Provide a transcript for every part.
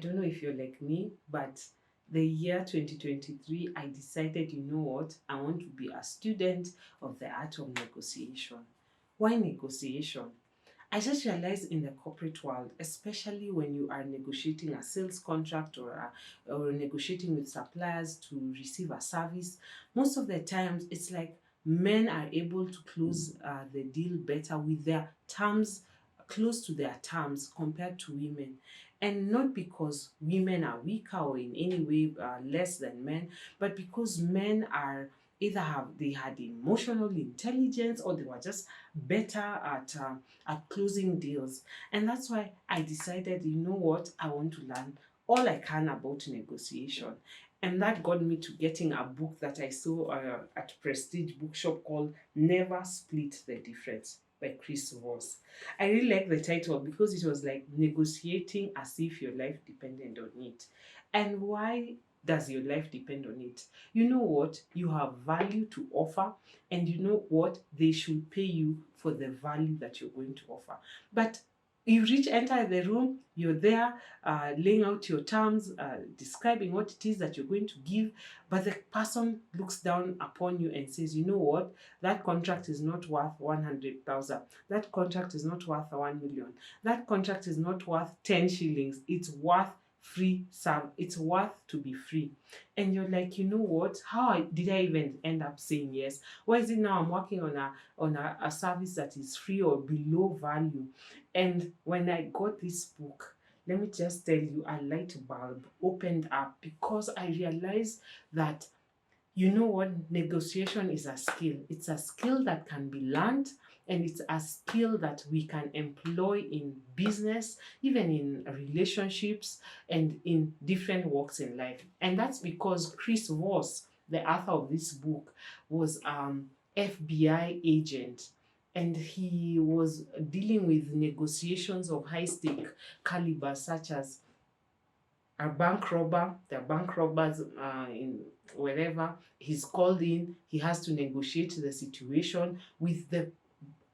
don't know if you're like me, but the year 2023, I decided, you know what, I want to be a student of the art of negotiation. Why negotiation? I just realized in the corporate world, especially when you are negotiating a sales contract or negotiating with suppliers to receive a service, most of the times it's like men are able to close the deal better with their terms, close to their terms compared to women. And not because women are weaker or in any way less than men, but because men are either have they had emotional intelligence or they were just better at closing deals. And that's why I decided, you know what, I want to learn all I can about negotiation. And that got me to getting a book that I saw at Prestige Bookshop called Never Split the Difference by Chris Voss. I really like the title because it was like negotiating as if your life depended on it. And why does your life depend on it? You know what? You have value to offer, and you know what? They should pay you for the value that you're going to offer. But enter the room, you're there laying out your terms, describing what it is that you're going to give, but the person looks down upon you and says, you know what, that contract is not worth 100,000. That contract is not worth 1 million. That contract is not worth 10 shillings. It's worth it's worth to be free. And you're like, you know what, did I even end up saying yes? Why is it now I'm working on a service that is free or below value? And when I got this book, let me just tell you, a light bulb opened up because I realized that, you know what, negotiation is a skill. It's a skill that can be learned, and it's a skill that we can employ in business, even in relationships, and in different walks in life. And that's because Chris Voss, the author of this book, was FBI agent, and he was dealing with negotiations of high stake caliber, such as a bank robber. The bank robbers in wherever he's called in, he has to negotiate the situation with the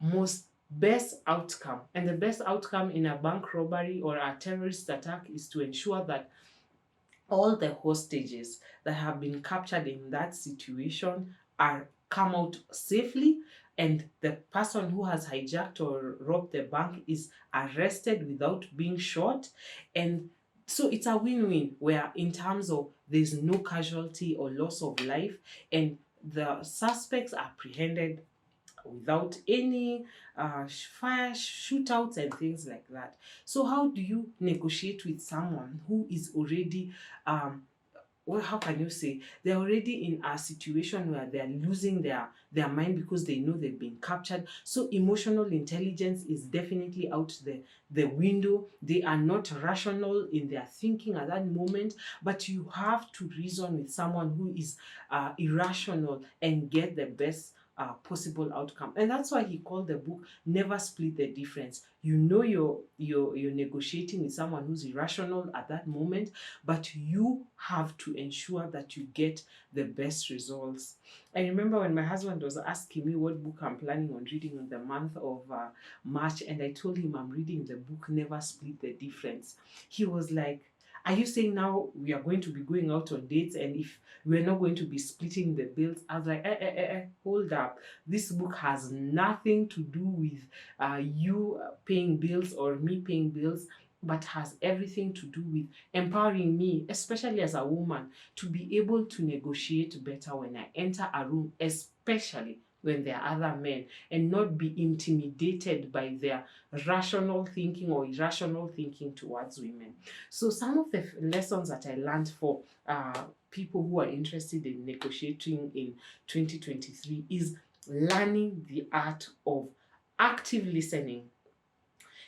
most best outcome. And the best outcome in a bank robbery or a terrorist attack is to ensure that all the hostages that have been captured in that situation are come out safely, and the person who has hijacked or robbed the bank is arrested without being shot. And so it's a win-win, where in terms of there's no casualty or loss of life, and the suspects are apprehended without any fire shootouts and things like that. So how do you negotiate with someone who is already well, how can you say, they're already in a situation where they're losing their mind because they know they've been captured? So emotional intelligence is definitely out the window. They are not rational in their thinking at that moment, but you have to reason with someone who is irrational and get the best possible outcome. And that's why he called the book Never Split the Difference. You know, you're negotiating with someone who's irrational at that moment, but you have to ensure that you get the best results. I remember when my husband was asking me what book I'm planning on reading in the month of March, and I told him I'm reading the book Never Split the Difference. He was like, are you saying now we are going to be going out on dates, and if we're not going to be splitting the bills? I was like, hold up. This book has nothing to do with you paying bills or me paying bills, but has everything to do with empowering me, especially as a woman, to be able to negotiate better when I enter a room, especially when there are other men, and not be intimidated by their rational thinking or irrational thinking towards women. So some of the lessons that I learned for people who are interested in negotiating in 2023 is learning the art of active listening.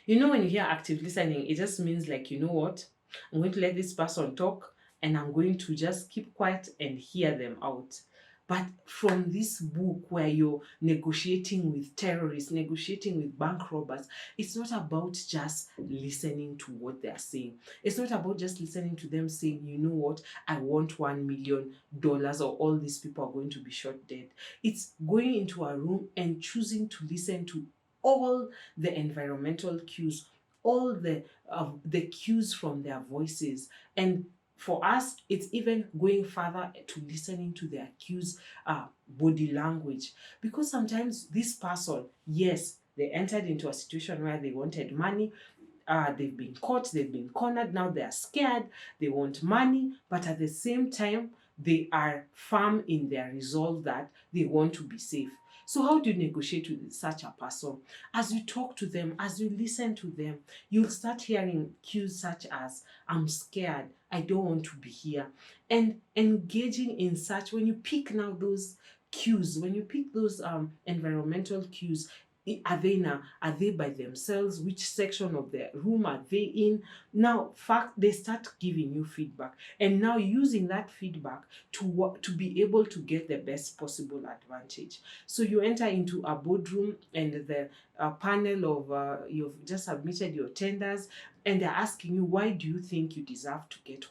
You know, when you hear active listening, it just means like, you know what, I'm going to let this person talk and I'm going to just keep quiet and hear them out. But from this book, where you're negotiating with terrorists, negotiating with bank robbers, it's not about just listening to what they're saying. It's not about just listening to them saying, you know what, I want $1 million, or all these people are going to be shot dead. It's going into a room and choosing to listen to all the environmental cues, all the cues from their voices. And for us, it's even going further to listening to their cues, body language. Because sometimes this person, yes, they entered into a situation where they wanted money, they've been caught, they've been cornered, now they are scared, they want money, but at the same time, they are firm in their resolve that they want to be safe. So how do you negotiate with such a person? As you talk to them, as you listen to them, you'll start hearing cues such as, I'm scared, I don't want to be here. And engaging in such, when you pick now those cues, when you pick those environmental cues, are they by themselves? Which section of the room are they in? Now, they start giving you feedback, and now using that feedback to be able to get the best possible advantage. So you enter into a boardroom, and the panel of you've just submitted your tenders, and they're asking you, why do you think you deserve to get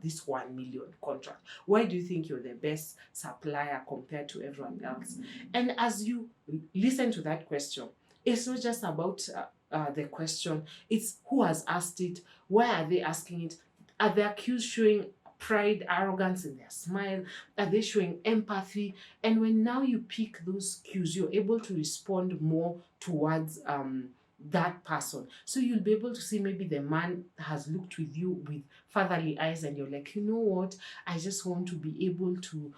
this 1 million contract? Why do you think you're the best supplier compared to everyone else? And as you listen to that question, it's not just about the question, it's who has asked it, why are they asking it, are the accused showing pride, arrogance in their smile, are they showing empathy? And when now you pick those cues, you're able to respond more towards that person. So you'll be able to see, maybe the man has looked with you with fatherly eyes, and you're like, you know what, I just want to be able to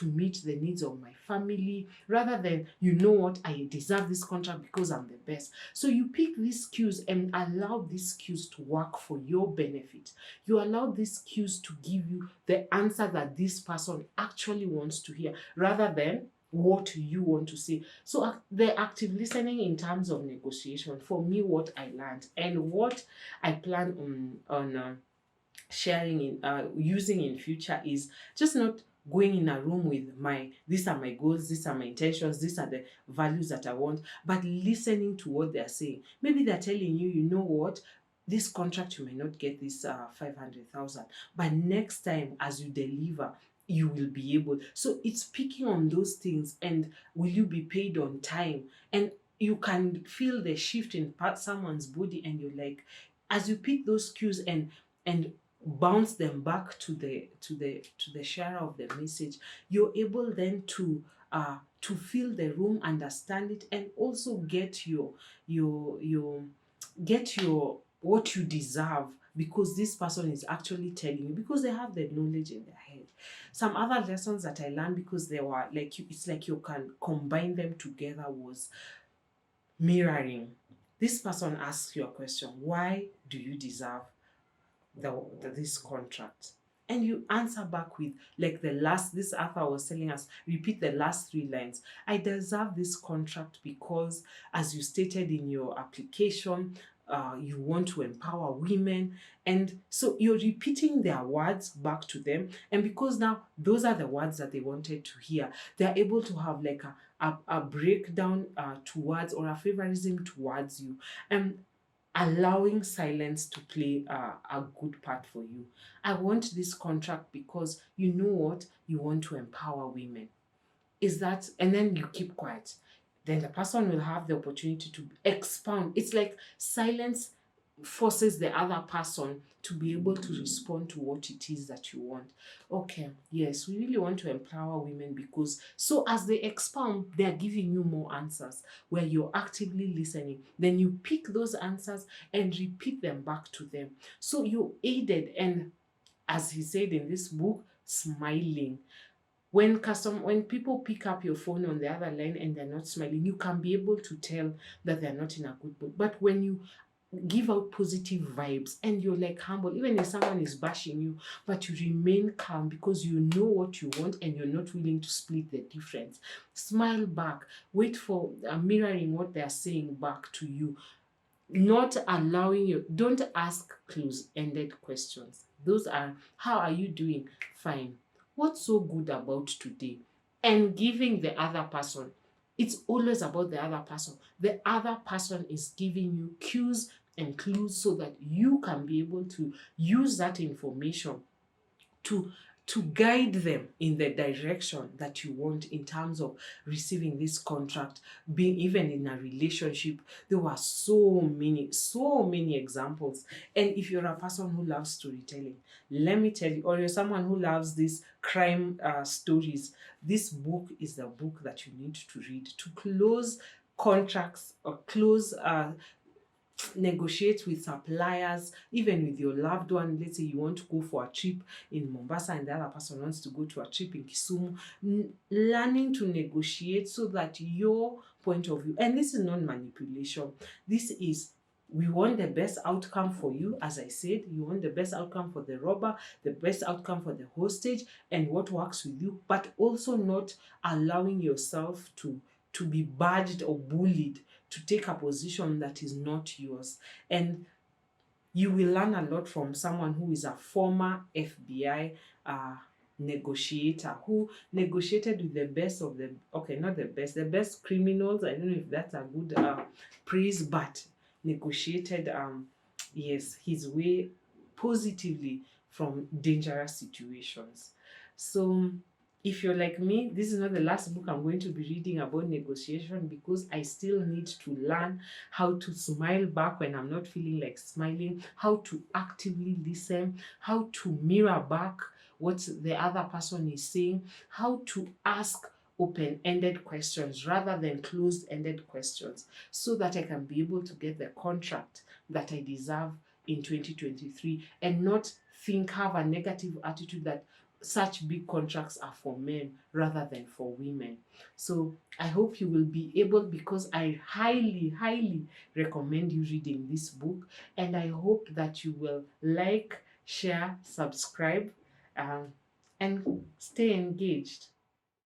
meet the needs of my family, rather than, you know what, I deserve this contract because I'm the best. So you pick these cues and allow these cues to work for your benefit. You allow these cues to give you the answer that this person actually wants to hear, rather than what you want to say. So the active listening in terms of negotiation, for me, what I learned and what I plan on sharing in using in future is just not going in a room with these are my goals, these are my intentions, these are the values that I want, but listening to what they're saying. Maybe they're telling you, you know what, this contract you may not get this 500,000, but next time as you deliver, you will be able. So it's picking on those things, and will you be paid on time? And you can feel the shift in someone's body, and you're like, as you pick those cues and bounce them back to the sharer of the message, you're able then to feel the room, understand it, and also get your what you deserve, because this person is actually telling you, because they have the knowledge in their head. Some other lessons that I learned, because they were like, it's like you can combine them together, was mirroring. This person asks you a question, why do you deserve this contract? And you answer back with, like, this author was telling us, repeat the last 3 lines. I deserve this contract because, as you stated in your application, you want to empower women. And so you're repeating their words back to them. And because now those are the words that they wanted to hear, they're able to have like a breakdown towards, or a favorism towards you. And allowing silence to play a good part for you. I want this contract because, you know what, you want to empower women. Is that, and then you keep quiet. Then the person will have the opportunity to expound. It's like silence forces the other person to be able to respond to what it is that you want. Okay, yes, we really want to empower women because, so as they expound, they're giving you more answers where you're actively listening. Then you pick those answers and repeat them back to them. So you aided, and as he said in this book, smiling. When people pick up your phone on the other line and they're not smiling, you can be able to tell that they're not in a good mood. But when you give out positive vibes and you're like humble, even if someone is bashing you, but you remain calm because you know what you want and you're not willing to split the difference. Smile back, wait for mirroring what they're saying back to you. Not allowing you, don't ask close-ended questions. Those are, how are you doing? Fine. What's so good about today? And giving the other person, it's always about the other person. The other person is giving you cues and clues so that you can be able to use that information to to guide them in the direction that you want in terms of receiving this contract, being even in a relationship. There were so many examples. And if you're a person who loves storytelling, let me tell you, or you're someone who loves these crime stories, this book is the book that you need to read to close contracts or close negotiate with suppliers, even with your loved one. Let's say you want to go for a trip in Mombasa and the other person wants to go to a trip in Kisumu. Learning to negotiate so that your point of view, and this is not manipulation, this is, we want the best outcome for you. As I said, you want the best outcome for the robber, the best outcome for the hostage, and what works with you, but also not allowing yourself to be badged or bullied to take a position that is not yours. And you will learn a lot from someone who is a former FBI negotiator, who negotiated with the best of the, okay, not the best criminals. I don't know if that's a good praise, but negotiated, yes, his way positively from dangerous situations. So if you're like me, this is not the last book I'm going to be reading about negotiation, because I still need to learn how to smile back when I'm not feeling like smiling, how to actively listen, how to mirror back what the other person is saying, how to ask open-ended questions rather than closed-ended questions, so that I can be able to get the contract that I deserve in 2023 and not have a negative attitude that such big contracts are for men rather than for women. So I hope you will be able, because I highly recommend you reading this book, and I hope that you will like, share, subscribe, and stay engaged.